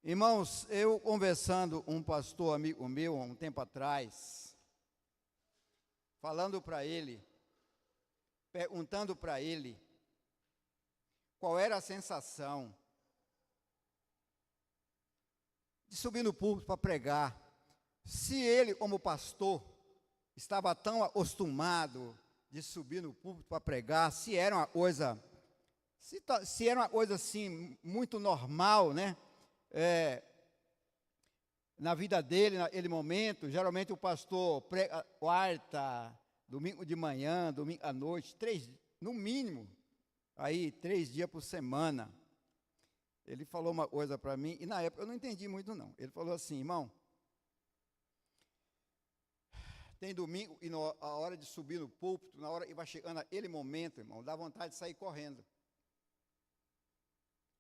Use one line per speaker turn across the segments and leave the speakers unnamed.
Irmãos, eu conversando com um pastor amigo meu, há um tempo atrás, falando para ele, perguntando para ele, qual era a sensação de subir no púlpito para pregar, se ele, como pastor, estava tão acostumado de subir no púlpito para pregar, se era uma coisa, se era uma coisa assim, muito normal, né? Na vida dele, naquele momento, geralmente o pastor prega quarta, domingo de manhã, domingo à noite, no mínimo, aí 3 dias por semana. Ele falou uma coisa para mim, e na época eu não entendi muito não. Ele falou assim: irmão, tem domingo e a hora de subir no púlpito, na hora que vai chegando aquele momento, irmão, dá vontade de sair correndo.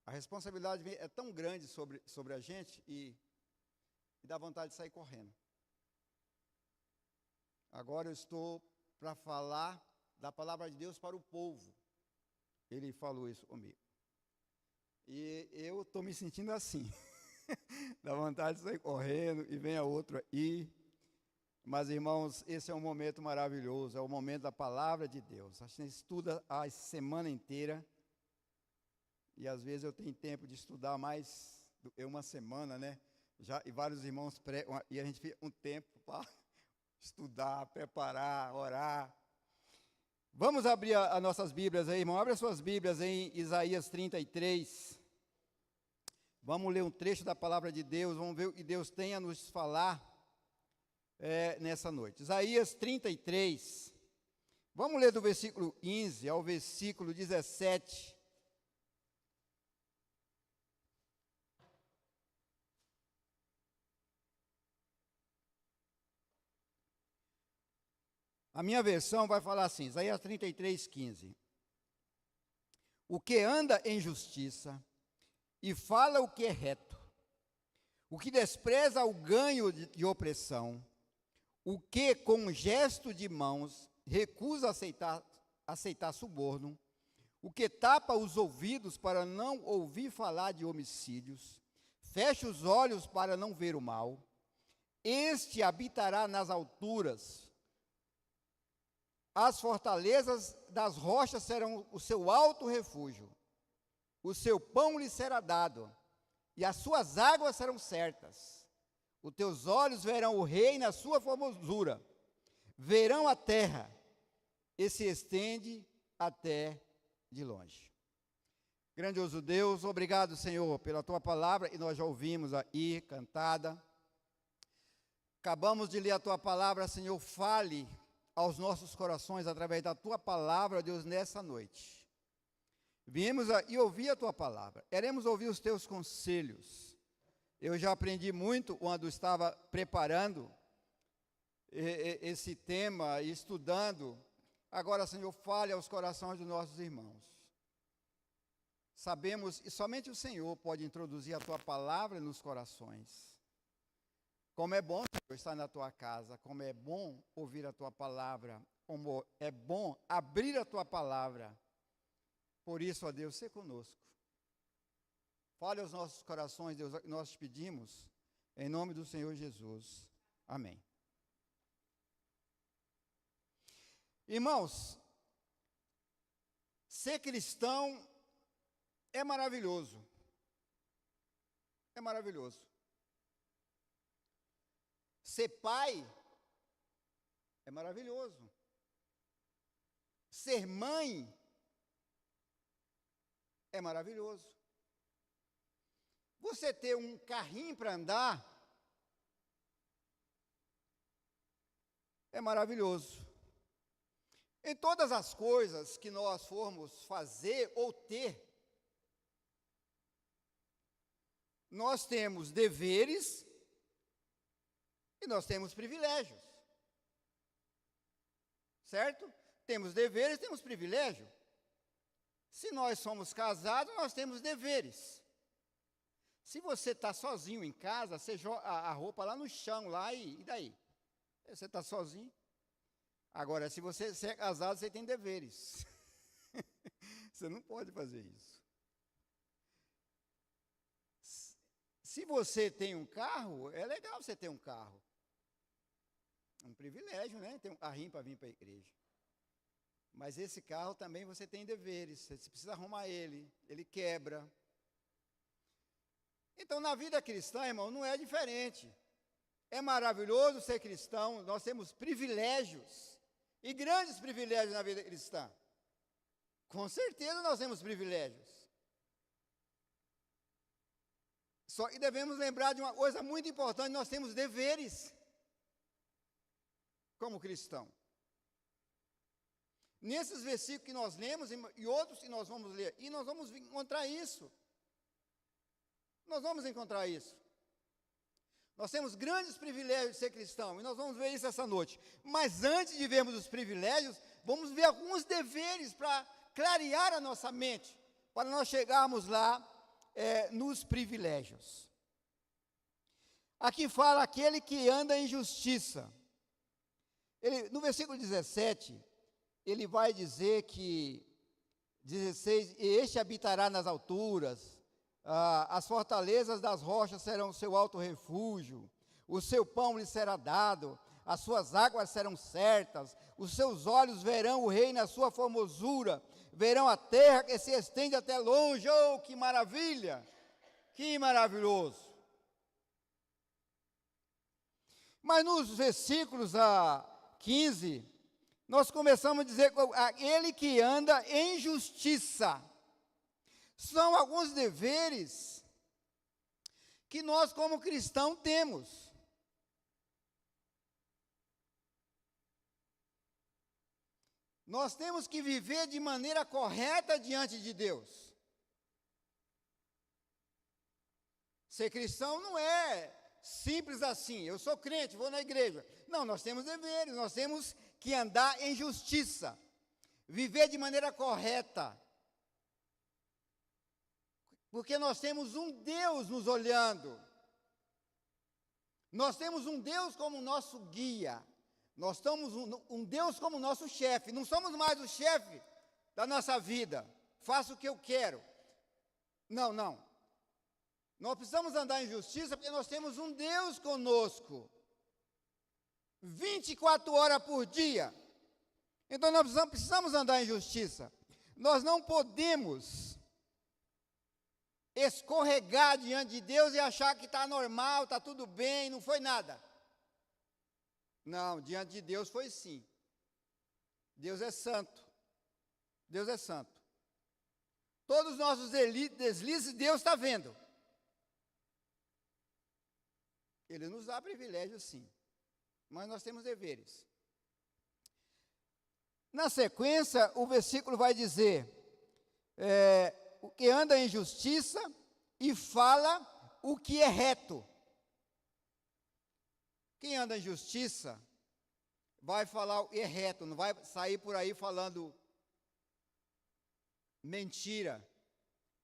A responsabilidade é tão grande sobre a gente e dá vontade de sair correndo. Agora eu estou para falar da palavra de Deus para o povo. Ele falou isso comigo. E eu estou me sentindo assim. Dá vontade de sair correndo e vem a outro aí. Mas, irmãos, esse é um momento maravilhoso, é o momento da palavra de Deus. A gente estuda a semana inteira. E às vezes eu tenho tempo de estudar mais do que uma semana, né? E vários irmãos pregam, e a gente fica um tempo para estudar, preparar, orar. Vamos abrir as nossas Bíblias aí, irmão. Abre as suas Bíblias em Isaías 33. Vamos ler um trecho da palavra de Deus, vamos ver o que Deus tem a nos falar nessa noite. Isaías 33. Vamos ler do versículo 15 ao versículo 17. A minha versão vai falar assim, Isaías 33, 15. O que anda em justiça e fala o que é reto, o que despreza o ganho de opressão, o que com gesto de mãos recusa aceitar suborno, o que tapa os ouvidos para não ouvir falar de homicídios, fecha os olhos para não ver o mal, este habitará nas alturas. As fortalezas das rochas serão o seu alto refúgio, o seu pão lhe será dado, e as suas águas serão certas. Os teus olhos verão o rei na sua formosura, verão a terra, e se estende até de longe. Grandioso Deus, obrigado, Senhor, pela tua palavra, e nós já ouvimos aí, cantada. Acabamos de ler a tua palavra, Senhor, fale aos nossos corações, através da tua palavra, Deus, nessa noite. Viemos e ouvir a tua palavra, queremos ouvir os teus conselhos. Eu já aprendi muito quando estava preparando esse tema, estudando. Agora, Senhor, fale aos corações dos nossos irmãos. Sabemos, e somente o Senhor pode introduzir a tua palavra nos corações. Como é bom, Senhor, estar na tua casa, como é bom ouvir a tua palavra, como é bom abrir a tua palavra. Por isso, ó Deus, sê conosco. Fale aos nossos corações, Deus, nós te pedimos, em nome do Senhor Jesus. Amém. Irmãos, ser cristão é maravilhoso. É maravilhoso. Ser pai é maravilhoso. Ser mãe é maravilhoso. Você ter um carrinho para andar é maravilhoso. Em todas as coisas que nós formos fazer ou ter, nós temos deveres e nós temos privilégios, certo? Temos deveres, temos privilégio. Se nós somos casados, nós temos deveres. Se você está sozinho em casa, você joga a roupa lá no chão, lá e daí? Você está sozinho. Agora, se você é casado, você tem deveres. Você não pode fazer isso. Se Se você tem um carro, é legal você ter um carro. É um privilégio, né? Ter um carrinho para vir para a igreja. Mas esse carro também você tem deveres. Você precisa arrumar ele quebra. Então, na vida cristã, irmão, não é diferente. É maravilhoso ser cristão, nós temos privilégios, e grandes privilégios na vida cristã. Com certeza nós temos privilégios. Só que devemos lembrar de uma coisa muito importante: nós temos deveres como cristão. Nesses versículos que nós lemos e outros que nós vamos ler, e nós vamos encontrar isso. Nós vamos encontrar isso. Nós temos grandes privilégios de ser cristão, e nós vamos ver isso essa noite. Mas antes de vermos os privilégios, vamos ver alguns deveres para clarear a nossa mente, para nós chegarmos lá nos privilégios. Aqui fala aquele que anda em justiça. No versículo 17, ele vai dizer que, 16, e este habitará nas alturas, as fortalezas das rochas serão seu alto refúgio, o seu pão lhe será dado, as suas águas serão certas, os seus olhos verão o rei na sua formosura, verão a terra que se estende até longe. Oh, que maravilha! Que maravilhoso! Mas nos versículos 15, nós começamos a dizer, aquele que anda em justiça. São alguns deveres que nós, como cristãos, temos. Nós temos que viver de maneira correta diante de Deus. Ser cristão não é simples assim. Eu sou crente, vou na igreja. Não, nós temos deveres, nós temos que andar em justiça. Viver de maneira correta. Porque nós temos um Deus nos olhando. Nós temos um Deus como nosso guia. Nós temos um Deus como nosso chefe. Não somos mais o chefe da nossa vida. Faço o que eu quero. Não, não. Nós precisamos andar em justiça porque nós temos um Deus conosco. 24 horas por dia. Então nós precisamos andar em justiça. Nós não podemos escorregar diante de Deus e achar que está normal, está tudo bem, não foi nada. Não, diante de Deus foi sim. Deus é santo. Deus é santo. Todos os nossos deslizes, Deus está vendo. Ele nos dá privilégio, sim. Mas nós temos deveres. Na sequência, o versículo vai dizer, o que anda em justiça e fala o que é reto. Quem anda em justiça vai falar o que é reto, não vai sair por aí falando mentira,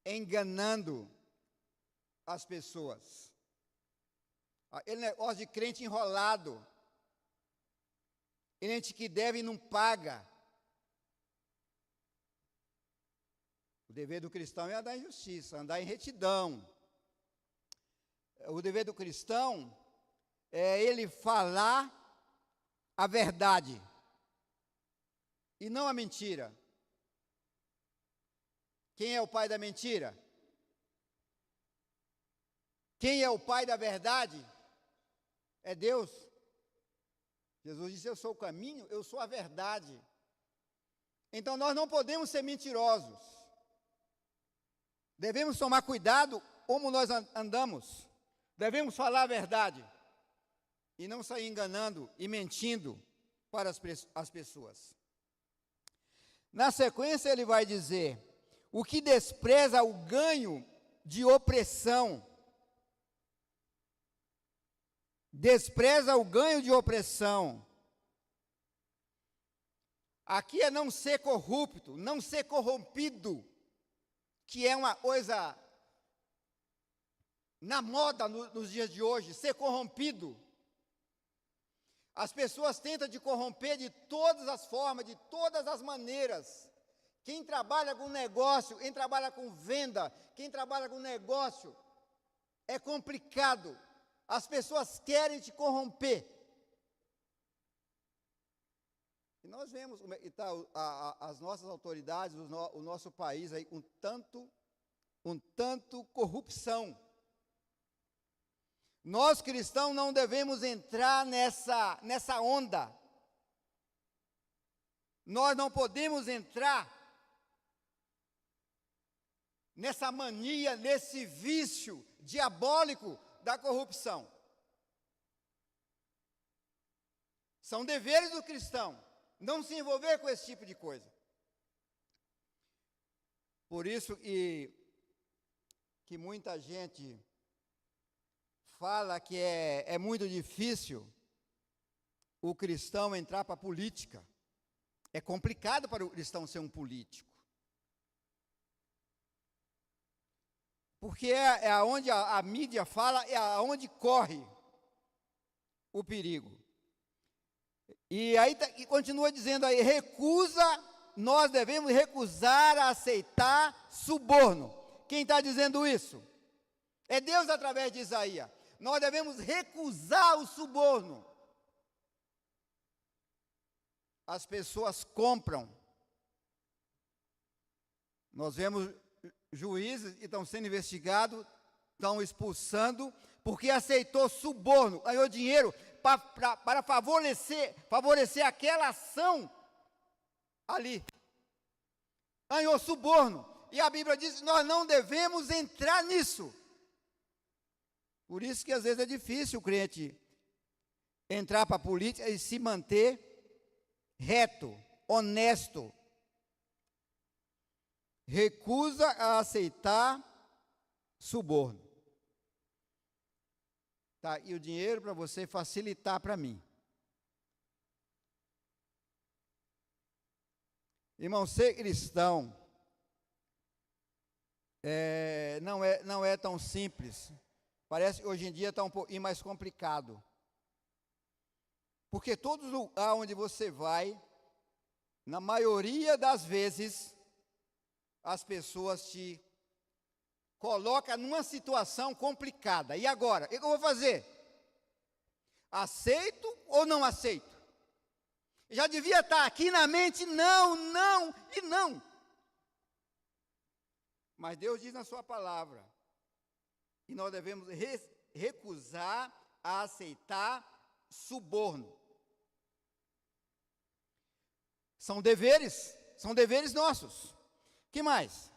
enganando as pessoas. Aquele negócio de crente enrolado, crente que deve e não paga. O dever do cristão é andar em justiça, andar em retidão. O dever do cristão é ele falar a verdade e não a mentira. Quem é o pai da mentira? Quem é o pai da verdade? É Deus. Jesus disse: eu sou o caminho, eu sou a verdade. Então nós não podemos ser mentirosos. Devemos tomar cuidado como nós andamos. Devemos falar a verdade e não sair enganando e mentindo para as pessoas. Na sequência ele vai dizer: o que despreza o ganho de opressão. Despreza o ganho de opressão. Aqui é não ser corrupto, não ser corrompido, que é uma coisa na moda nos dias de hoje, ser corrompido. As pessoas tentam te corromper de todas as formas, de todas as maneiras. Quem trabalha com negócio, quem trabalha com venda, quem trabalha com negócio, é complicado. As pessoas querem te corromper. E nós vemos como está as nossas autoridades, o nosso país aí, um tanto corrupção. Nós cristãos não devemos entrar nessa onda. Nós não podemos entrar nessa mania, nesse vício diabólico da corrupção. São deveres do cristão não se envolver com esse tipo de coisa. Por isso que muita gente fala que é muito difícil o cristão entrar para a política. É complicado para o cristão ser um político. Porque é aonde a mídia fala, é aonde corre o perigo. E aí e continua dizendo aí, nós devemos recusar a aceitar suborno. Quem está dizendo isso? É Deus através de Isaías. Nós devemos recusar o suborno. As pessoas compram. Nós vemos juízes que estão sendo investigados, estão expulsando, porque aceitou suborno, ganhou dinheiro para favorecer aquela ação ali. Ganhou suborno. E a Bíblia diz que nós não devemos entrar nisso. Por isso que às vezes é difícil o crente entrar para a política e se manter reto, honesto. Recusa a aceitar suborno. Tá, e o dinheiro para você facilitar para mim. Irmão, ser cristão não é tão simples. Parece que hoje em dia está um pouquinho mais complicado. Porque todo lugar onde você vai, na maioria das vezes, as pessoas te colocam numa situação complicada. E agora? O que eu vou fazer? Aceito ou não aceito? Já devia estar aqui na mente, não, não e não. Mas Deus diz na sua palavra, e nós devemos recusar a aceitar suborno. São deveres nossos. Que mais?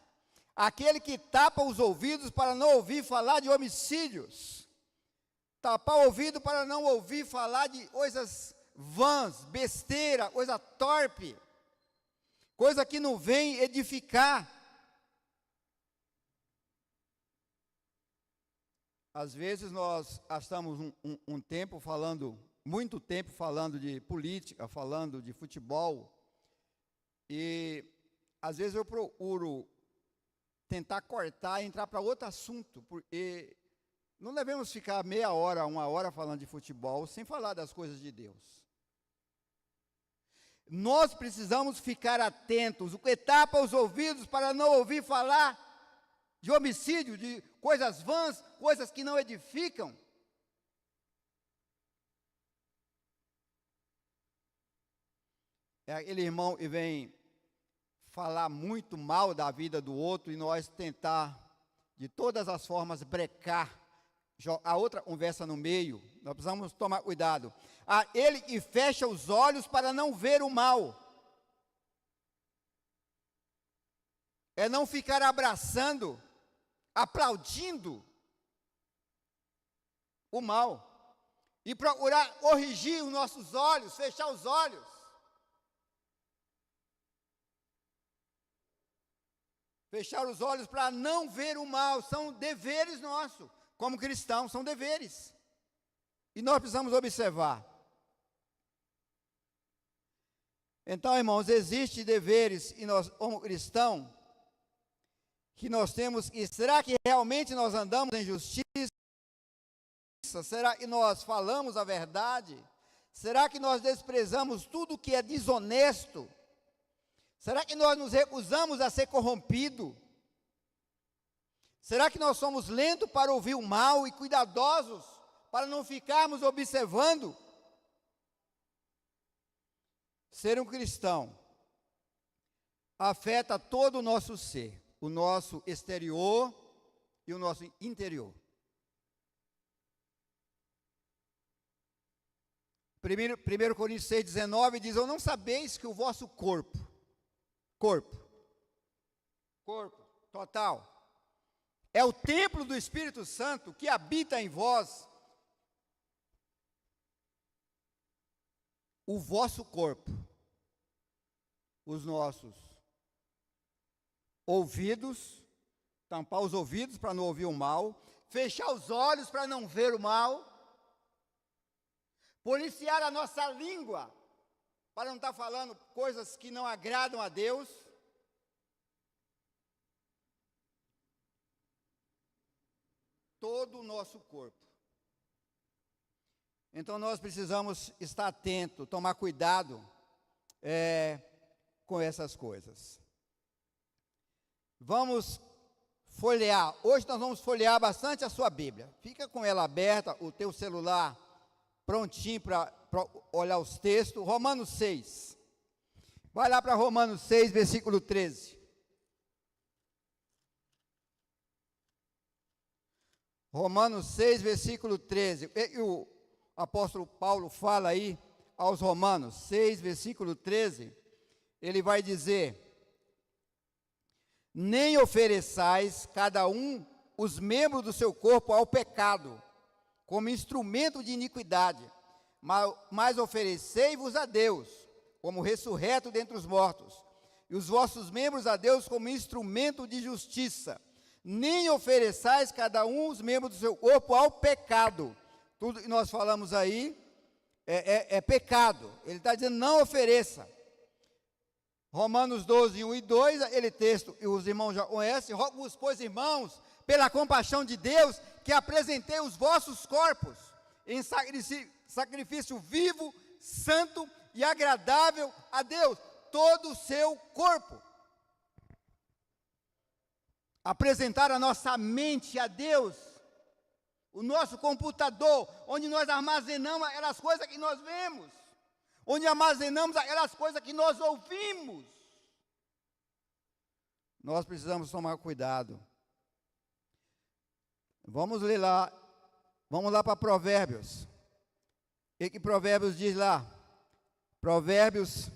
Aquele que tapa os ouvidos para não ouvir falar de homicídios. Tapar o ouvido para não ouvir falar de coisas vãs, besteira, coisa torpe. Coisa que não vem edificar. Às vezes nós gastamos um tempo falando, muito tempo falando de política, falando de futebol. E às vezes eu procuro tentar cortar e entrar para outro assunto, porque não devemos ficar meia hora, uma hora falando de futebol, sem falar das coisas de Deus. Nós precisamos ficar atentos, o que tapa os ouvidos para não ouvir falar de homicídio, de coisas vãs, coisas que não edificam. É aquele irmão que vem falar muito mal da vida do outro e nós tentar, de todas as formas, brecar a outra conversa no meio. Nós precisamos tomar cuidado. Ele que fecha os olhos para não ver o mal. É não ficar abraçando, aplaudindo o mal. E procurar corrigir os nossos olhos, fechar os olhos. Fechar os olhos para não ver o mal, são deveres nossos, como cristãos, são deveres. E nós precisamos observar. Então, irmãos, existem deveres, e nós, como cristãos, que nós temos, e será que realmente nós andamos em justiça? Será que nós falamos a verdade? Será que nós desprezamos tudo que é desonesto? Será que nós nos recusamos a ser corrompido? Será que nós somos lentos para ouvir o mal e cuidadosos para não ficarmos observando? Ser um cristão afeta todo o nosso ser, o nosso exterior e o nosso interior. 1 Coríntios 6,19 diz: ou não sabeis que o vosso corpo total, é o templo do Espírito Santo que habita em vós. O vosso corpo, os nossos ouvidos, tampar os ouvidos para não ouvir o mal, fechar os olhos para não ver o mal, policiar a nossa língua para não estar falando coisas que não agradam a Deus. Todo o nosso corpo. Então nós precisamos estar atentos, tomar cuidado com essas coisas. Vamos folhear. Hoje nós vamos folhear bastante a sua Bíblia. Fica com ela aberta, o teu celular prontinho para olhar os textos. Romanos 6. Vai lá para Romanos 6, versículo 13. Romanos 6, versículo 13. E o apóstolo Paulo fala aí aos Romanos 6, versículo 13. Ele vai dizer: nem ofereçais cada um os membros do seu corpo ao pecado, como instrumento de iniquidade, mas oferecei-vos a Deus, como ressurreto dentre os mortos, e os vossos membros a Deus como instrumento de justiça. Nem ofereçais cada um os membros do seu corpo ao pecado. Tudo que nós falamos aí é pecado. Ele está dizendo: não ofereça. Romanos 12, 1 e 2, aquele texto, e os irmãos já conhecem: rogo-vos, pois, irmãos, pela compaixão de Deus, que apresentei os vossos corpos em sacrifício vivo, santo e agradável a Deus, todo o seu corpo. Apresentar a nossa mente a Deus, o nosso computador, onde nós armazenamos aquelas coisas que nós vemos, onde armazenamos aquelas coisas que nós ouvimos. Nós precisamos tomar cuidado. Vamos ler lá, vamos lá para Provérbios. O que Provérbios diz lá? Provérbios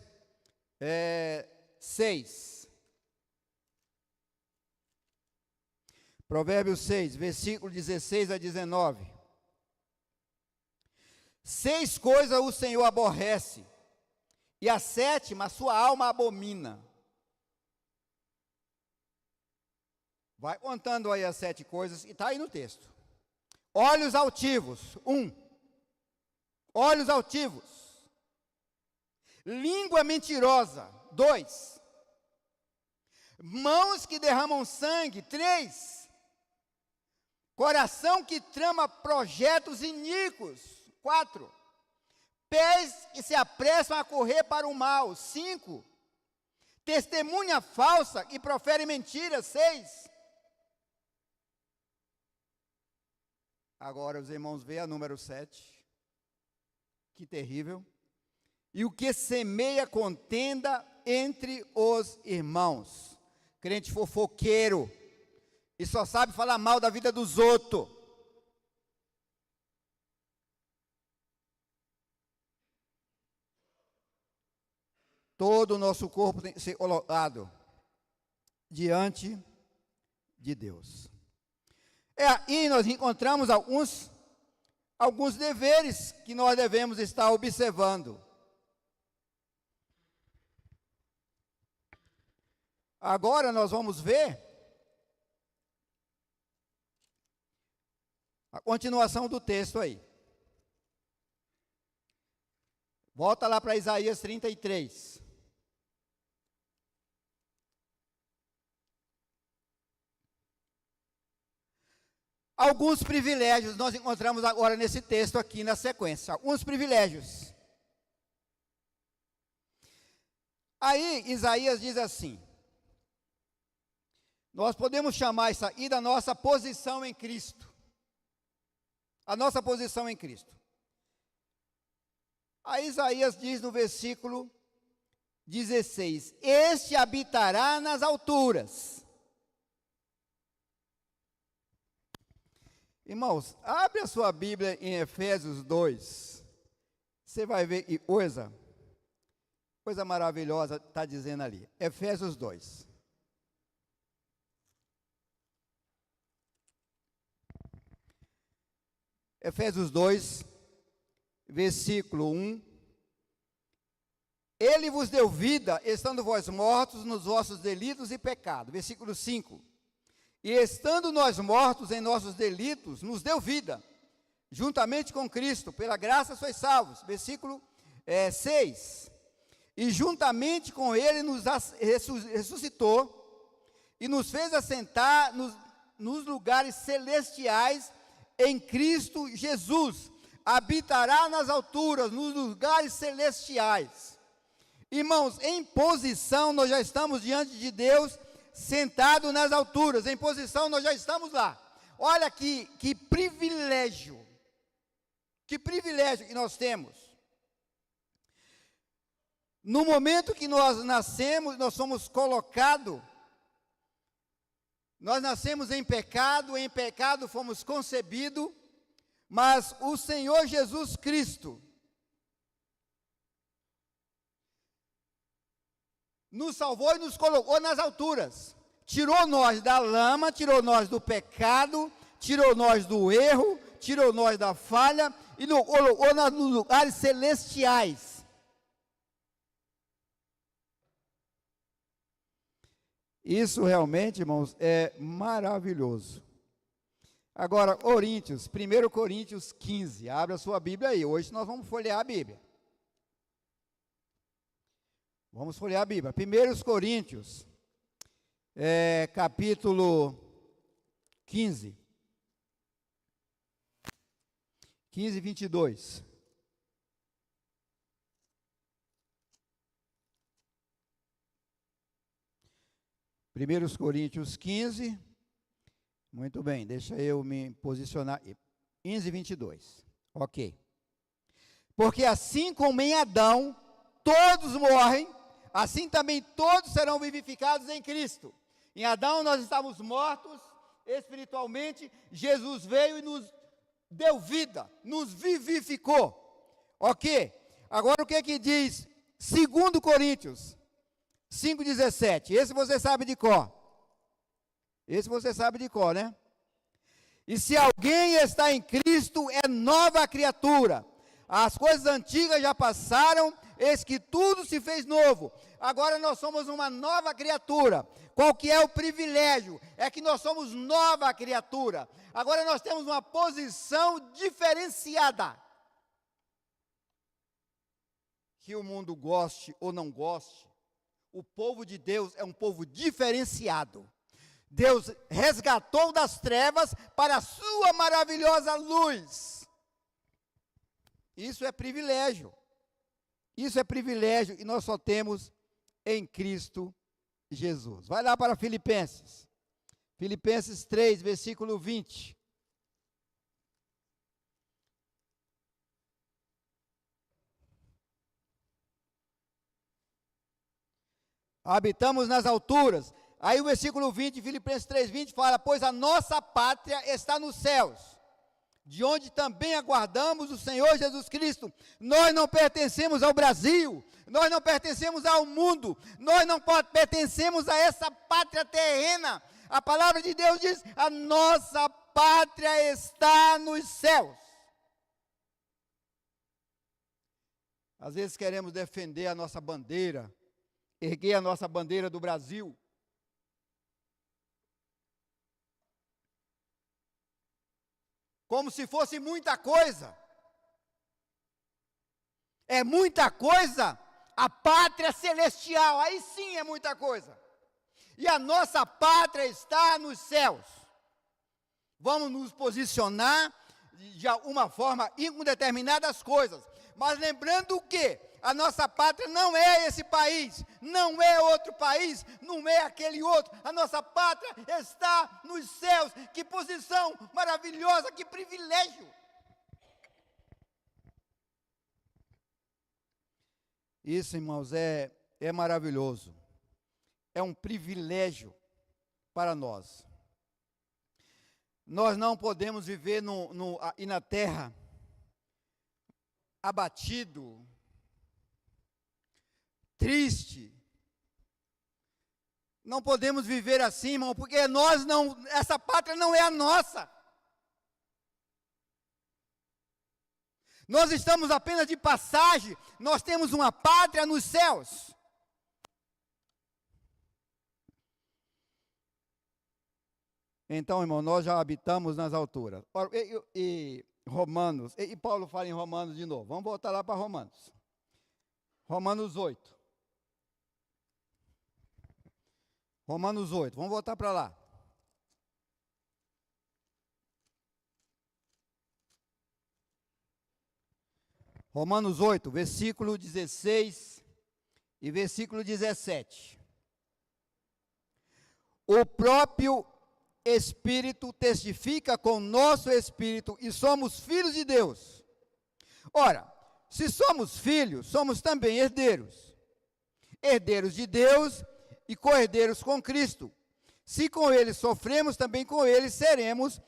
6. Provérbios 6, versículo 16 a 19. 6 coisas o Senhor aborrece, e a 7ª a sua alma abomina. Vai contando aí as 7 coisas, e está aí no texto. Olhos altivos, 1. Olhos altivos. Língua mentirosa, 2. Mãos que derramam sangue, 3. Coração que trama projetos iníquos, 4. Pés que se apressam a correr para o mal, 5. Testemunha falsa e profere mentiras, 6. Agora os irmãos veem a número 7. Que terrível. E o que semeia contenda entre os irmãos. Crente fofoqueiro. E só sabe falar mal da vida dos outros. Todo o nosso corpo tem que ser colocado diante de Deus. Aí nós encontramos alguns deveres que nós devemos estar observando. Agora nós vamos ver a continuação do texto aí. Volta lá para Isaías 33. Alguns privilégios nós encontramos agora nesse texto aqui na sequência. Alguns privilégios. Aí Isaías diz assim: Nós podemos chamar isso aí da nossa posição em Cristo. A nossa posição em Cristo. Aí Isaías diz no versículo 16: este habitará nas alturas. Irmãos, abre a sua Bíblia em Efésios 2. Você vai ver que coisa maravilhosa está dizendo ali. Efésios 2. Efésios 2, versículo 1. Ele vos deu vida, estando vós mortos nos vossos delitos e pecados. Versículo 5. E estando nós mortos em nossos delitos, nos deu vida, juntamente com Cristo, pela graça sois salvos. Versículo 6. E juntamente com ele nos ressuscitou, e nos fez assentar nos lugares celestiais, em Cristo Jesus, habitará nas alturas, nos lugares celestiais. Irmãos, em posição nós já estamos diante de Deus, sentado nas alturas, em posição nós já estamos lá. Olha que privilégio que nós temos. No momento que nós nascemos, nós somos colocados, nós nascemos em pecado fomos concebidos, mas o Senhor Jesus Cristo nos salvou e nos colocou nas alturas, tirou nós da lama, tirou nós do pecado, tirou nós do erro, tirou nós da falha e nos colocou nos lugares celestiais. Isso realmente, irmãos, é maravilhoso. Agora, 1 Coríntios 15, abre a sua Bíblia aí. Hoje nós vamos folhear a Bíblia. Vamos folhear a Bíblia. 1 Coríntios, capítulo 15. 15, 22. Primeiros Coríntios 15, muito bem, deixa eu me posicionar, 15, 22, ok. Porque assim como em Adão todos morrem, assim também todos serão vivificados em Cristo. Em Adão nós estávamos mortos espiritualmente, Jesus veio e nos deu vida, nos vivificou, ok. Agora o que diz 2 Coríntios 5,17, esse você sabe de cor. Esse você sabe de cor, né? E se alguém está em Cristo, é nova criatura. As coisas antigas já passaram, eis que tudo se fez novo. Agora nós somos uma nova criatura. Qual que é o privilégio? É que nós somos nova criatura. Agora nós temos uma posição diferenciada. Que o mundo goste ou não goste, o povo de Deus é um povo diferenciado. Deus resgatou das trevas para a sua maravilhosa luz. Isso é privilégio. Isso é privilégio e nós só temos em Cristo Jesus. Vai lá para Filipenses. Filipenses 3, versículo 20. Habitamos nas alturas. Aí o versículo 20, Filipenses 3:20 fala: pois a nossa pátria está nos céus, de onde também aguardamos o Senhor Jesus Cristo. Nós não pertencemos ao Brasil, nós não pertencemos ao mundo, nós não pertencemos a essa pátria terrena. A palavra de Deus diz: a nossa pátria está nos céus. Às vezes queremos defender a nossa bandeira, erguer a nossa bandeira do Brasil. Como se fosse muita coisa. É muita coisa a pátria celestial, aí sim é muita coisa. E a nossa pátria está nos céus. Vamos nos posicionar de uma forma em determinadas coisas. Mas lembrando que A nossa pátria não é esse país, não é outro país, não é aquele outro. A nossa pátria está nos céus. Que posição maravilhosa, que privilégio. Isso, irmãos, é maravilhoso. É um privilégio para nós. Nós não podemos viver e na terra abatido, triste. Não podemos viver assim, irmão, porque essa pátria não é a nossa. Nós estamos apenas de passagem, nós temos uma pátria nos céus. Então, irmão, nós já habitamos nas alturas. Romanos, e Paulo fala em Romanos de novo. Vamos voltar lá para Romanos. Romanos 8. Romanos 8, vamos voltar para lá. Romanos 8, versículo 16 e versículo 17. O próprio Espírito testifica com o nosso espírito e somos filhos de Deus. Ora, se somos filhos, somos também herdeiros. Herdeiros de Deus e co-herdeiros com Cristo. Se com ele sofremos, também com ele seremos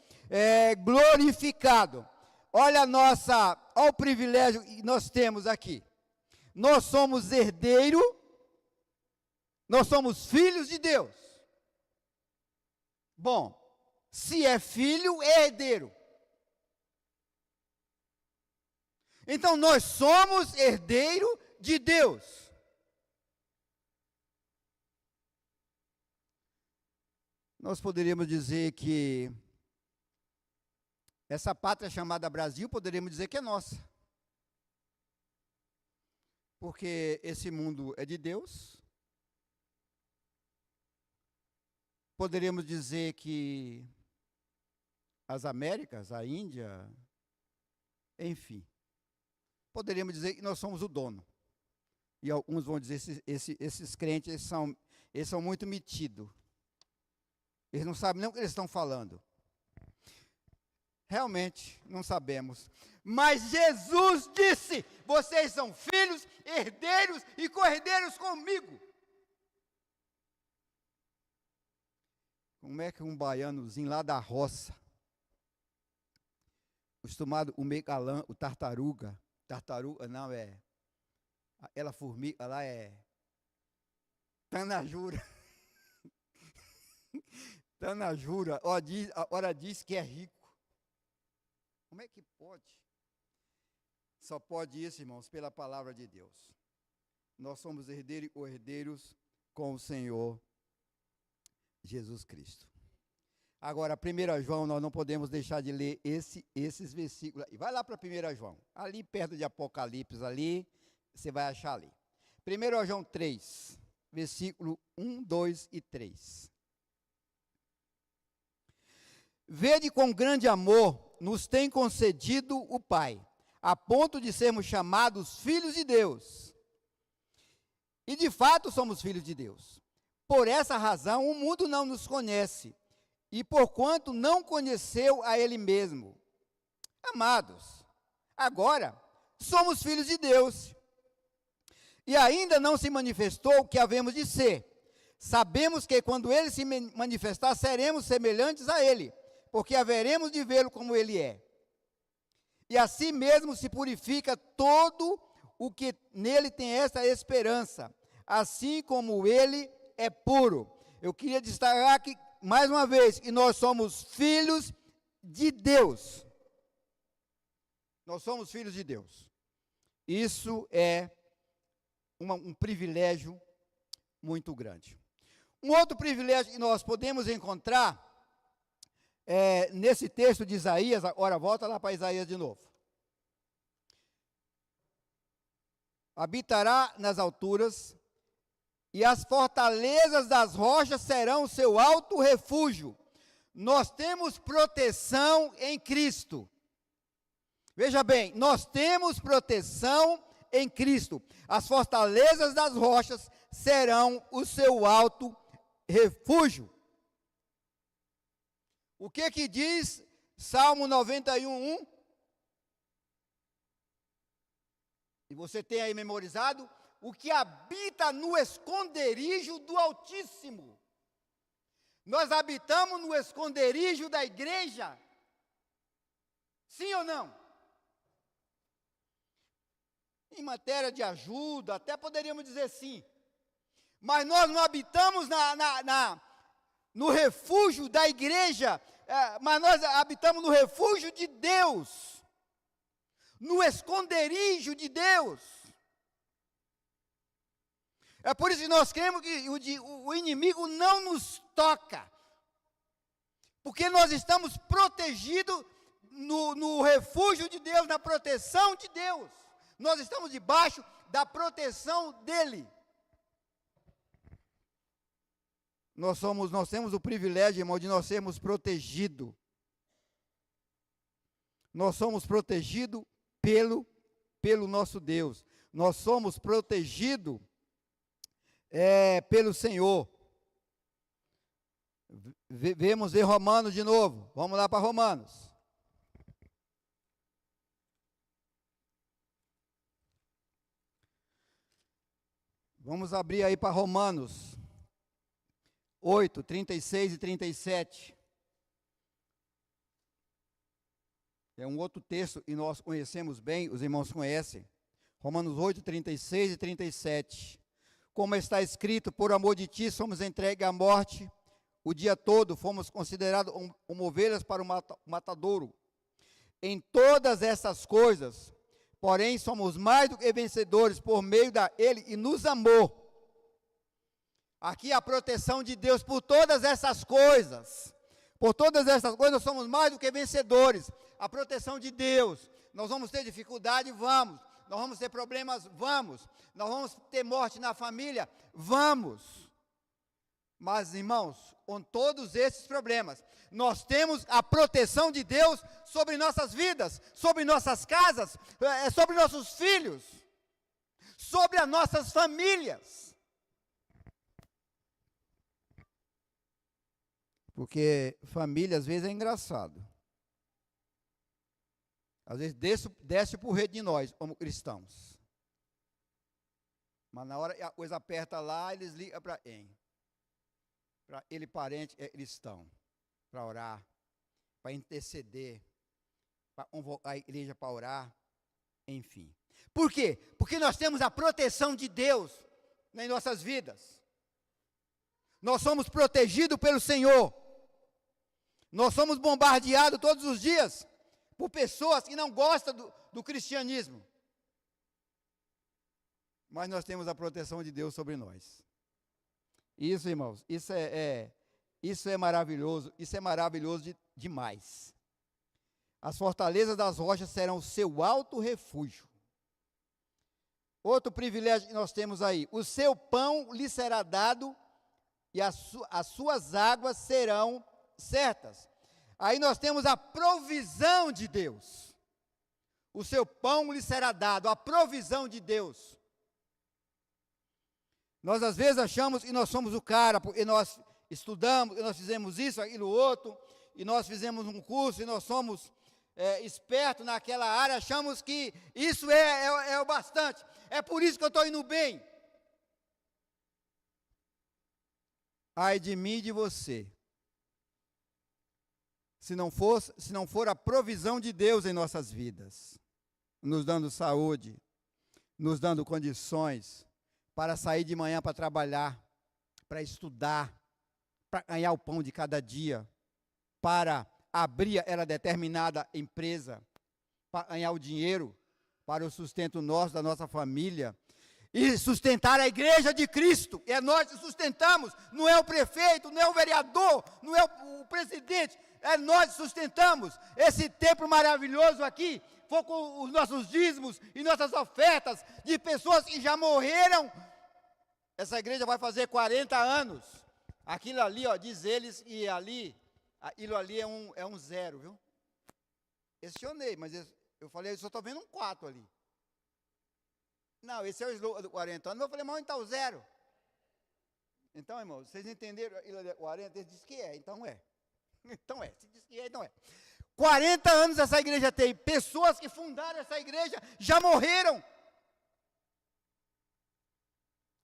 glorificados. Olha olha o privilégio que nós temos aqui. Nós somos herdeiros, nós somos filhos de Deus. Bom, se é filho, é herdeiro. Então nós somos herdeiro de Deus. Nós poderíamos dizer que essa pátria chamada Brasil, poderíamos dizer que é nossa. Porque esse mundo é de Deus. Poderíamos dizer que as Américas, a Índia, enfim. Poderíamos dizer que nós somos o dono. E alguns vão dizer, esses crentes, eles são muito metidos. Eles não sabem nem o que eles estão falando. Realmente, não sabemos. Mas Jesus disse, vocês são filhos, herdeiros e co-herdeiros comigo. Como é que um baianozinho lá da roça, acostumado, o megalã, o tartaruga não é, ela formiga lá é tanajura, tanajura, ora diz que é rico. Como é que pode? Só pode isso, irmãos, pela palavra de Deus. Nós somos herdeiros com o Senhor Jesus Cristo. Agora, 1 João, nós não podemos deixar de ler esses versículos. Vai lá para 1 João, ali perto de Apocalipse, ali, você vai achar ali. 1 João 3, versículo 1, 2 e 3. Vede quão grande amor nos tem concedido o Pai, a ponto de sermos chamados filhos de Deus. E de fato somos filhos de Deus. Por essa razão, o mundo não nos conhece, e porquanto não conheceu a Ele mesmo. Amados, agora somos filhos de Deus, e ainda não se manifestou o que havemos de ser. Sabemos que quando Ele se manifestar, seremos semelhantes a Ele, porque haveremos de vê-lo como Ele é. E assim mesmo se purifica todo o que nele tem essa esperança, assim como Ele é puro. Eu queria destacar aqui, mais uma vez, que nós somos filhos de Deus. Nós somos filhos de Deus. Isso é um privilégio muito grande. Um outro privilégio que nós podemos encontrar nesse texto de Isaías, agora volta lá para Isaías de novo. Habitará nas alturas, e as fortalezas das rochas serão o seu alto refúgio. Nós temos proteção em Cristo. Veja bem, nós temos proteção em Cristo. As fortalezas das rochas serão o seu alto refúgio. O que diz Salmo 91:1? E você tem aí memorizado? O que habita no esconderijo do Altíssimo. Nós habitamos no esconderijo da igreja? Sim ou não? Em matéria de ajuda, até poderíamos dizer sim. Mas nós não habitamos no refúgio da igreja, mas nós habitamos no refúgio de Deus, no esconderijo de Deus. É por isso que nós cremos que o inimigo não nos toca, porque nós estamos protegidos no refúgio de Deus, na proteção de Deus. Nós estamos debaixo da proteção dEle. Nós temos o privilégio, irmão, de nós sermos protegidos. Nós somos protegidos pelo nosso Deus. Nós somos protegidos pelo Senhor. Vemos em Romanos de novo. Vamos lá para Romanos. Vamos abrir aí para Romanos 8, 36 e 37. É um outro texto e nós conhecemos bem, os irmãos conhecem. Romanos 8, 36 e 37. Como está escrito, por amor de ti somos entregues à morte, o dia todo fomos considerados como ovelhas para o matadouro. Em todas essas coisas, porém, somos mais do que vencedores por meio dele e nos amou. Aqui a proteção de Deus por todas essas coisas. Por todas essas coisas, nós somos mais do que vencedores. A proteção de Deus. Nós vamos ter dificuldade? Vamos. Nós vamos ter problemas? Vamos. Nós vamos ter morte na família? Vamos. Mas, irmãos, com todos esses problemas, nós temos a proteção de Deus sobre nossas vidas, sobre nossas casas, sobre nossos filhos, sobre as nossas famílias. Porque família, às vezes, é engraçado. Às vezes, desce por rede de nós, como cristãos. Mas na hora que a coisa aperta lá, eles ligam para ele, parente, é cristão. Para orar, para interceder, para convocar a igreja para orar, enfim. Por quê? Porque nós temos a proteção de Deus nas nossas vidas. Nós somos protegidos pelo Senhor. Nós somos bombardeados todos os dias por pessoas que não gostam do cristianismo. Mas nós temos a proteção de Deus sobre nós. Isso, irmãos, isso é maravilhoso, isso é maravilhoso demais. As fortalezas das rochas serão o seu alto refúgio. Outro privilégio que nós temos aí, o seu pão lhe será dado e as suas águas serão certas. Aí nós temos a provisão de Deus. O seu pão lhe será dado, a provisão de Deus. Nós às vezes achamos que nós somos o cara, porque nós estudamos, e nós fizemos isso, aquilo, outro, e nós fizemos um curso, e nós somos espertos naquela área, achamos que isso é o bastante. É por isso que eu estou indo bem. Ai de mim e de você. Se não for a provisão de Deus em nossas vidas, nos dando saúde, nos dando condições para sair de manhã para trabalhar, para estudar, para ganhar o pão de cada dia, para abrir aquela determinada empresa, para ganhar o dinheiro, para o sustento nosso, da nossa família, e sustentar a igreja de Cristo. É nós que sustentamos, não é o prefeito, não é o vereador, não é o presidente, é nós que sustentamos esse templo maravilhoso aqui. Foi com os nossos dízimos e nossas ofertas de pessoas que já morreram. Essa igreja vai fazer 40 anos. Aquilo ali, ó, diz eles, e aquilo ali é um zero, viu? Questionei, mas eu falei, eu só estou vendo um 4 ali. Não, esse é o slogan do 40 anos. Eu falei, mas onde está o zero? Então, irmãos, vocês entenderam? 40, ele disse que é, então é. Então é, se diz que é, então é. 40 anos essa igreja tem. Pessoas que fundaram essa igreja já morreram.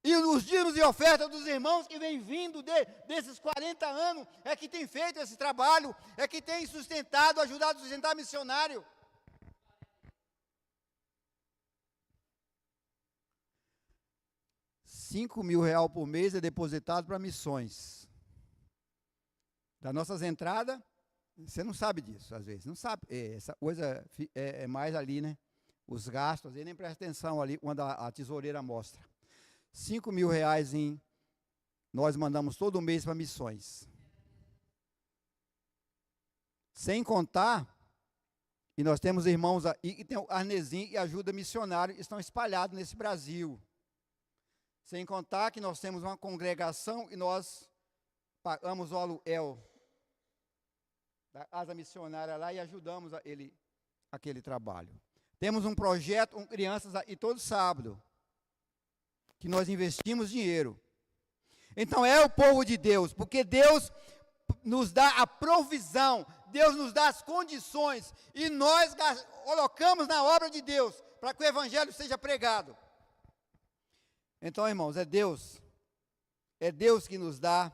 E os dízimos e ofertas dos irmãos que vêm vindo desses 40 anos é que tem feito esse trabalho, é que tem sustentado, ajudado a sustentar missionário. R$5.000 por mês é depositado para missões. Das nossas entradas, você não sabe disso, às vezes. Não sabe. Essa coisa é mais ali, né? Os gastos, ele nem presta atenção ali quando a tesoureira mostra. R$5.000 nós mandamos todo mês para missões. Sem contar, e nós temos irmãos aí que tem o Arnesim e ajuda missionário, estão espalhados nesse Brasil. Sem contar que nós temos uma congregação e nós pagamos o aluguel da casa missionária lá e ajudamos aquele trabalho. Temos um projeto com crianças aí todo sábado, que nós investimos dinheiro. Então é o povo de Deus, porque Deus nos dá a provisão, Deus nos dá as condições, e nós colocamos na obra de Deus, para que o evangelho seja pregado. Então, irmãos, é Deus que nos dá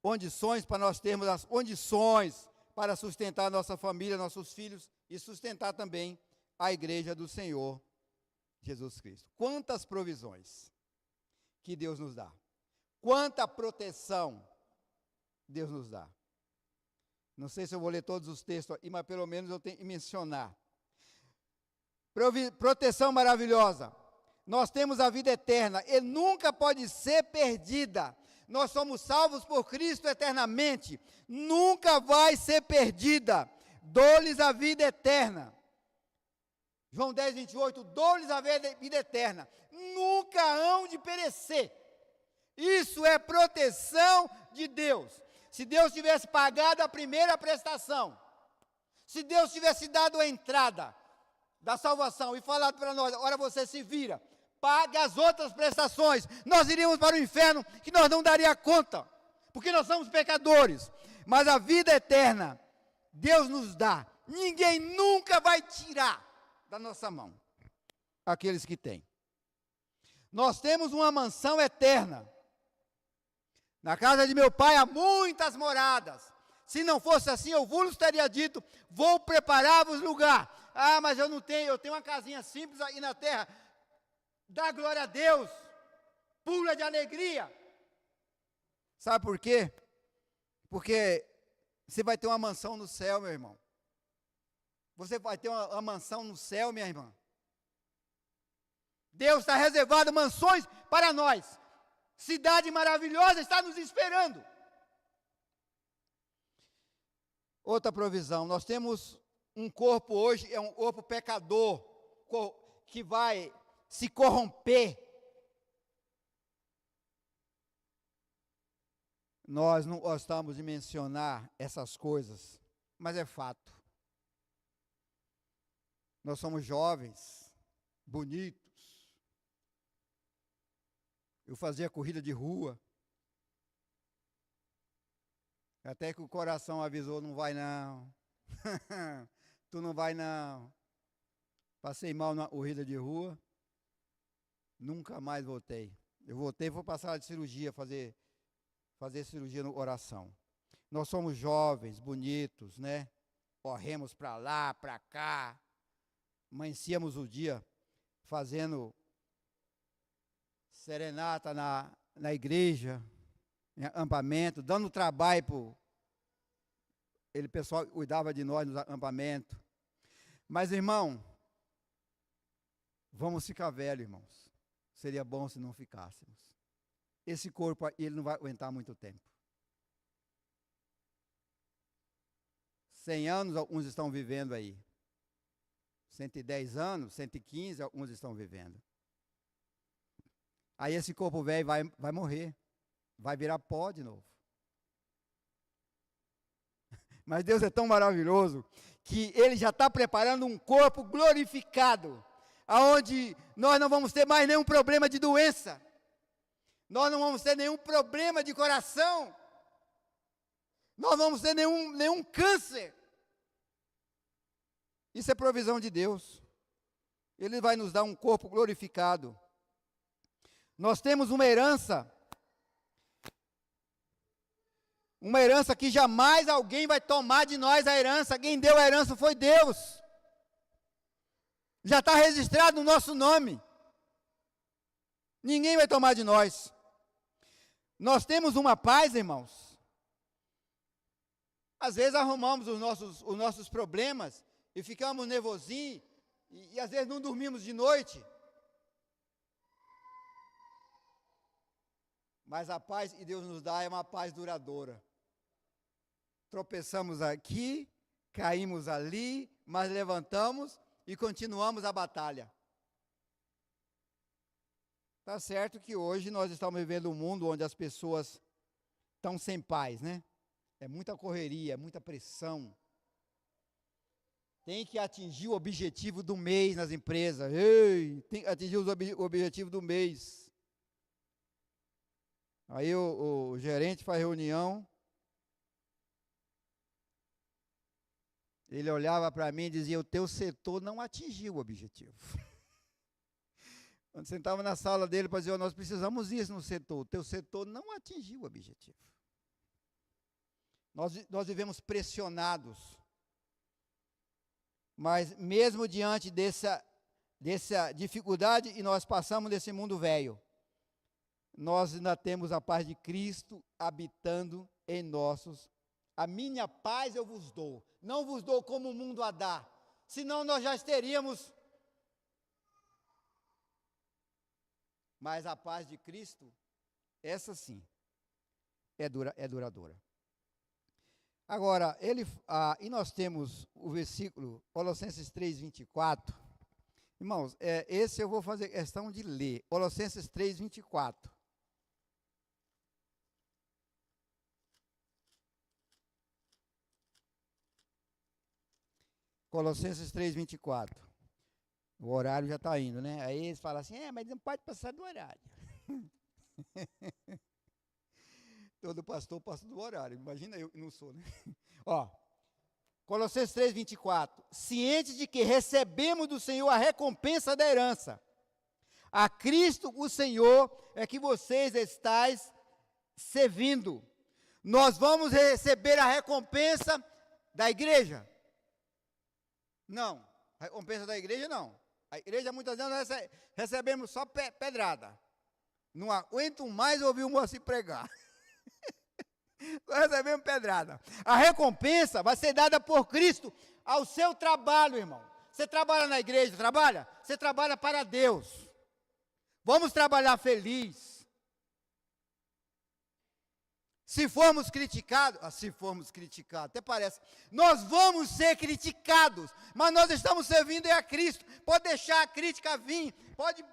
condições para nós termos as condições para sustentar nossa família, nossos filhos, e sustentar também a igreja do Senhor Jesus Cristo. Quantas provisões que Deus nos dá. Quanta proteção Deus nos dá. Não sei se eu vou ler todos os textos aí, mas pelo menos eu tenho que mencionar. Proteção maravilhosa. Nós temos a vida eterna e nunca pode ser perdida. Nós somos salvos por Cristo eternamente. Nunca vai ser perdida. Dou-lhes a vida eterna. João 10, 28, dou-lhes a vida eterna, nunca hão de perecer. Isso é proteção de Deus. Se Deus tivesse pagado a primeira prestação, se Deus tivesse dado a entrada da salvação e falado para nós, agora você se vira, pague as outras prestações, nós iríamos para o inferno, que nós não daria conta, porque nós somos pecadores. Mas a vida eterna, Deus nos dá, ninguém nunca vai tirar da nossa mão, aqueles que têm. Nós temos uma mansão eterna. Na casa de meu pai há muitas moradas. Se não fosse assim, eu vos teria dito, vou preparar-vos lugar. Ah, mas eu não tenho, eu tenho uma casinha simples aí na terra. Dá glória a Deus, pula de alegria. Sabe por quê? Porque você vai ter uma mansão no céu, meu irmão. Você vai ter uma mansão no céu, minha irmã. Deus está reservado mansões para nós. Cidade maravilhosa está nos esperando. Outra provisão. Nós temos um corpo hoje, é um corpo pecador, que vai se corromper. Nós não gostamos de mencionar essas coisas, mas é fato. Nós somos jovens, bonitos. Eu fazia corrida de rua. Até que o coração avisou, não vai não. Tu não vai não. Passei mal na corrida de rua. Nunca mais voltei. Eu voltei e vou passar de cirurgia, fazer cirurgia no coração. Nós somos jovens, bonitos, né? Corremos para lá, para cá. Amanhecíamos o dia fazendo serenata na igreja, em acampamento, dando trabalho para o pessoal que cuidava de nós nos acampamentos. Mas, irmão, vamos ficar velhos, irmãos. Seria bom se não ficássemos. Esse corpo, ele não vai aguentar muito tempo. 100 anos, alguns estão vivendo aí. 110 anos, 115, alguns estão vivendo. Aí esse corpo velho vai morrer. Vai virar pó de novo. Mas Deus é tão maravilhoso que Ele já está preparando um corpo glorificado. aonde nós não vamos ter mais nenhum problema de doença, nós não vamos ter nenhum problema de coração, nós não vamos ter nenhum câncer. Isso é provisão de Deus. Ele vai nos dar um corpo glorificado. Nós temos uma herança que jamais alguém vai tomar de nós a herança. Quem deu a herança foi Deus. Já está registrado no nosso nome. Ninguém vai tomar de nós. Nós temos uma paz, irmãos. Às vezes arrumamos os nossos problemas e ficamos nervosinhos e às vezes não dormimos de noite. Mas a paz que Deus nos dá é uma paz duradoura. Tropeçamos aqui, caímos ali, mas levantamos e continuamos a batalha. Tá certo que hoje nós estamos vivendo um mundo onde as pessoas estão sem paz, né? É muita correria, é muita pressão. Tem que atingir o objetivo do mês nas empresas. Ei, tem que atingir o objetivo do mês. Aí o gerente faz reunião. Ele olhava para mim e dizia: o teu setor não atingiu o objetivo. Quando sentava na sala dele para dizer: nós precisamos disso no setor, o teu setor não atingiu o objetivo. Nós vivemos pressionados. Mas mesmo diante dessa dificuldade, e nós passamos desse mundo velho, nós ainda temos a paz de Cristo habitando em nossos. A minha paz eu vos dou, não vos dou como o mundo a dá, senão nós já teríamos. Mas a paz de Cristo, essa sim, é duradoura. Agora, e nós temos o versículo, Colossenses 3, 24. Irmãos, esse eu vou fazer questão de ler, Colossenses 3, 24. Colossenses 3, 24. O horário já está indo, né? Aí eles falam assim: mas não pode passar do horário. Todo pastor passa do horário, imagina eu que não sou, né? Ó, Colossenses 3, 24. Ciente de que recebemos do Senhor a recompensa da herança. A Cristo o Senhor é que vocês estáis servindo. Nós vamos receber a recompensa da igreja? Não, a recompensa da igreja não. A igreja muitas vezes nós recebemos só pedrada. Não aguento mais ouvir o moço pregar. Nós recebemos pedrada. A recompensa vai ser dada por Cristo ao seu trabalho, irmão. Você trabalha na igreja, trabalha? Você trabalha para Deus. Vamos trabalhar feliz. Se formos criticados, até parece, nós vamos ser criticados, mas nós estamos servindo a Cristo. Pode deixar a crítica vir, pode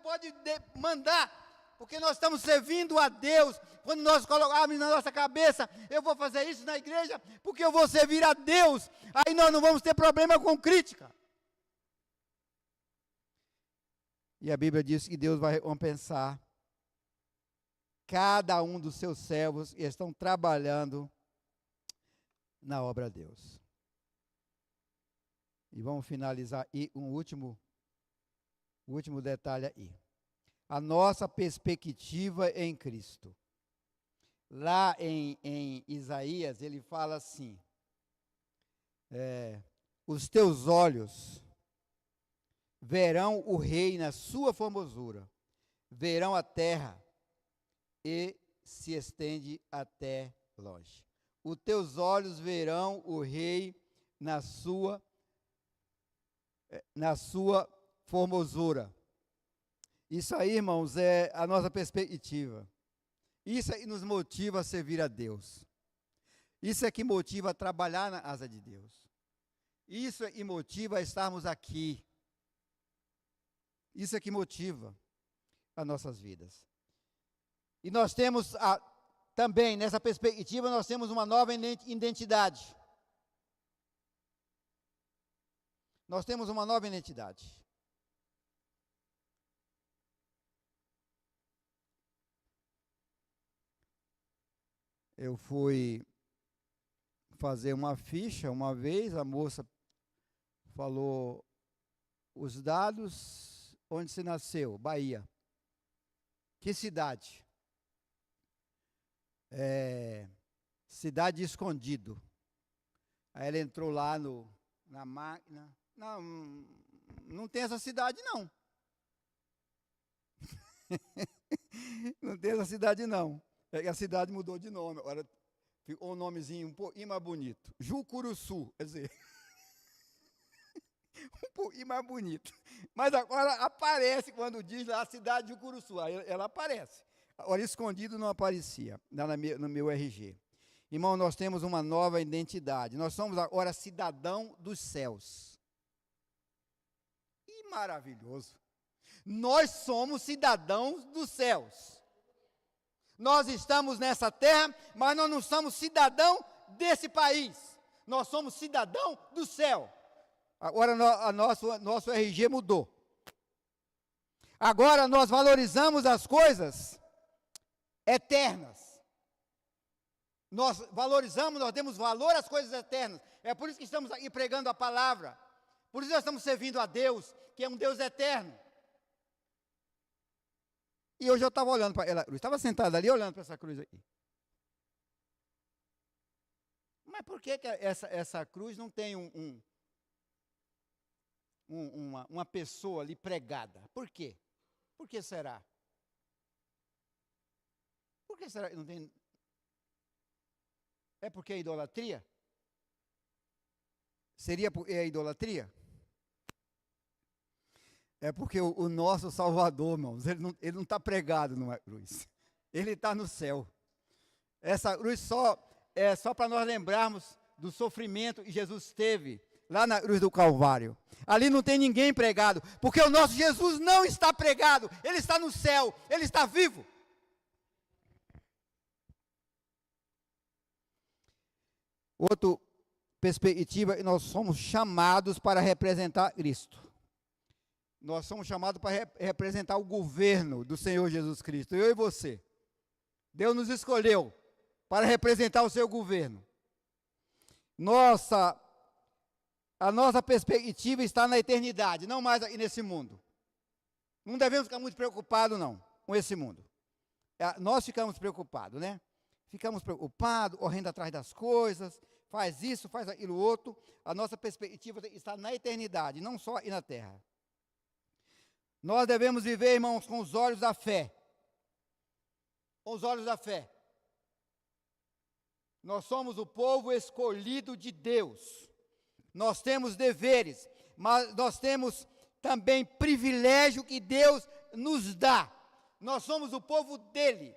mandar, porque nós estamos servindo a Deus. Quando nós colocarmos na nossa cabeça: eu vou fazer isso na igreja porque eu vou servir a Deus, aí nós não vamos ter problema com crítica. E a Bíblia diz que Deus vai recompensar cada um dos seus servos que estão trabalhando na obra de Deus. E vamos finalizar aí um último detalhe aí. A nossa perspectiva em Cristo. Lá em Isaías, ele fala assim: os teus olhos verão o rei na sua formosura, verão a terra e se estende até longe. Os teus olhos verão o rei na sua formosura. Isso aí, irmãos, é a nossa perspectiva. Isso aí nos motiva a servir a Deus. Isso é que motiva a trabalhar na asa de Deus. Isso é que motiva a estarmos aqui. Isso é que motiva as nossas vidas. E nós temos também, nessa perspectiva, nós temos uma nova identidade. Nós temos uma nova identidade. Eu fui fazer uma ficha uma vez, a moça falou os dados, onde você nasceu? Bahia. Que cidade? Cidade Escondido. Aí ela entrou lá na máquina. Não, não tem essa cidade, não. Não tem essa cidade, não. A cidade mudou de nome. Agora ficou um nomezinho um pouquinho mais bonito. Jucuruçu, quer dizer. Um pouquinho mais bonito. Mas agora aparece quando diz lá a cidade de Jucuruçu. Aí ela aparece. Agora, Escondido não aparecia no meu RG. Irmão, nós temos uma nova identidade. Nós somos agora cidadão dos céus. E maravilhoso. Nós somos cidadãos dos céus. Nós estamos nessa terra, mas nós não somos cidadão desse país. Nós somos cidadão do céu. Agora nosso RG mudou. Agora nós valorizamos as coisas eternas. Nós valorizamos, nós demos valor às coisas eternas. É por isso que estamos aqui pregando a palavra. Por isso nós estamos servindo a Deus, que é um Deus eterno. E hoje eu estava olhando para ela, estava sentado ali olhando para essa cruz aqui. Mas por que essa cruz não tem uma pessoa ali pregada? Por quê? Por que será? Por que será que não tem? É porque é idolatria? Seria porque é idolatria? É porque o nosso Salvador, irmãos, ele não está pregado numa cruz. Ele está no céu. Essa cruz é só para nós lembrarmos do sofrimento que Jesus teve lá na cruz do Calvário. Ali não tem ninguém pregado, porque o nosso Jesus não está pregado. Ele está no céu, ele está vivo. Outra perspectiva, nós somos chamados para representar Cristo. Nós somos chamados para representar o governo do Senhor Jesus Cristo. Eu e você. Deus nos escolheu para representar o seu governo. A nossa perspectiva está na eternidade, não mais aqui nesse mundo. Não devemos ficar muito preocupados, não, com esse mundo. Nós ficamos preocupados, né? Ficamos preocupados, correndo atrás das coisas, faz isso, faz aquilo outro. A nossa perspectiva está na eternidade, não só aqui na terra. Nós devemos viver, irmãos, com os olhos da fé. Com os olhos da fé. Nós somos o povo escolhido de Deus. Nós temos deveres, mas nós temos também privilégio que Deus nos dá. Nós somos o povo dele.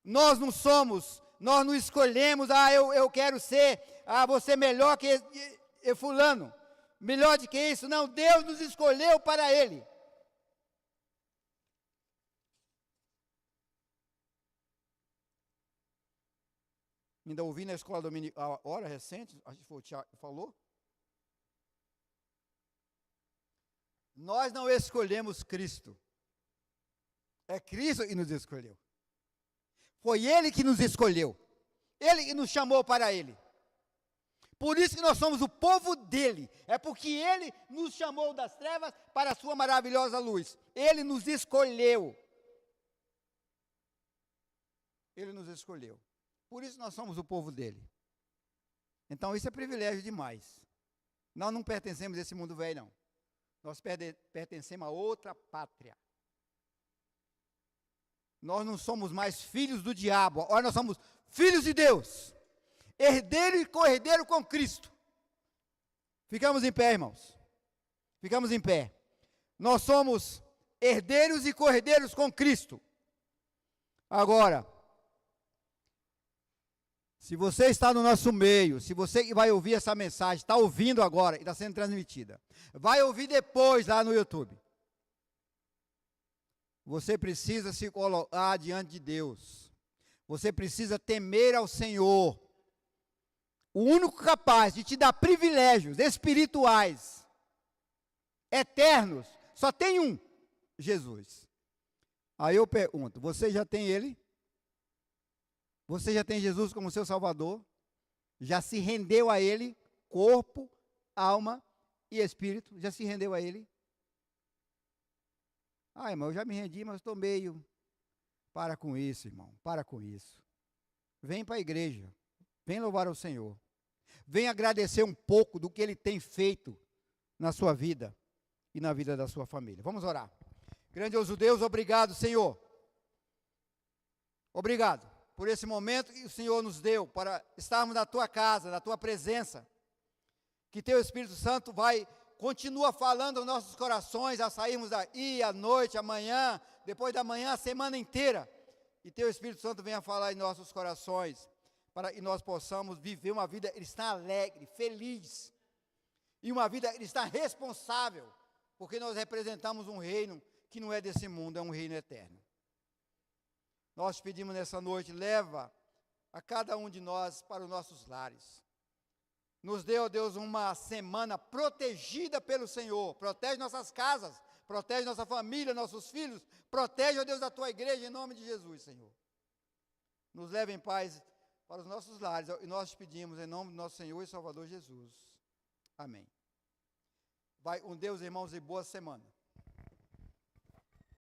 Nós não escolhemos, eu quero ser, você melhor que fulano. Melhor do que isso, não, Deus nos escolheu para ele. Ainda ouvi na escola dominical, hora recente, acho que foi o Tiago que falou. Nós não escolhemos Cristo. É Cristo que nos escolheu. Foi Ele que nos escolheu. Ele que nos chamou para Ele. Por isso que nós somos o povo dele. É porque ele nos chamou das trevas para a sua maravilhosa luz. Ele nos escolheu. Ele nos escolheu. Por isso nós somos o povo dele. Então isso é privilégio demais. Nós não pertencemos a esse mundo velho, não. Nós pertencemos a outra pátria. Nós não somos mais filhos do diabo. Agora nós somos filhos de Deus. Herdeiro e co-herdeiro com Cristo. Ficamos em pé, irmãos. Ficamos em pé. Nós somos herdeiros e co-herdeiros com Cristo. Agora, se você está no nosso meio, se você que vai ouvir essa mensagem, está ouvindo agora e está sendo transmitida, vai ouvir depois lá no YouTube. Você precisa se colocar diante de Deus. Você precisa temer ao Senhor. O único capaz de te dar privilégios espirituais, eternos, só tem um, Jesus. Aí eu pergunto, você já tem ele? Você já tem Jesus como seu Salvador? Já se rendeu a Ele, corpo, alma e espírito? Já se rendeu a Ele? Ah, irmão, eu já me rendi, mas estou meio... Para com isso, irmão, para com isso. Vem para a igreja, vem louvar ao Senhor. Vem agradecer um pouco do que Ele tem feito na sua vida e na vida da sua família. Vamos orar. Grandioso Deus, obrigado, Senhor. Obrigado por esse momento que o Senhor nos deu para estarmos na Tua casa, na Tua presença. Que Teu Espírito Santo continua falando aos nossos corações, a sairmos daí, à noite, amanhã, depois da manhã, a semana inteira. E Teu Espírito Santo venha falar em nossos corações, para que nós possamos viver uma vida cristã alegre, feliz. E uma vida cristã responsável, porque nós representamos um reino que não é desse mundo, é um reino eterno. Nós te pedimos nessa noite, leva a cada um de nós para os nossos lares. Nos dê, ó Deus, uma semana protegida pelo Senhor. Protege nossas casas, protege nossa família, nossos filhos. Protege, ó Deus, a Tua igreja, em nome de Jesus, Senhor. Nos leve em paz para os nossos lares. E nós te pedimos, em nome do nosso Senhor e Salvador Jesus. Amém. Vai com Deus, irmãos, e boa semana.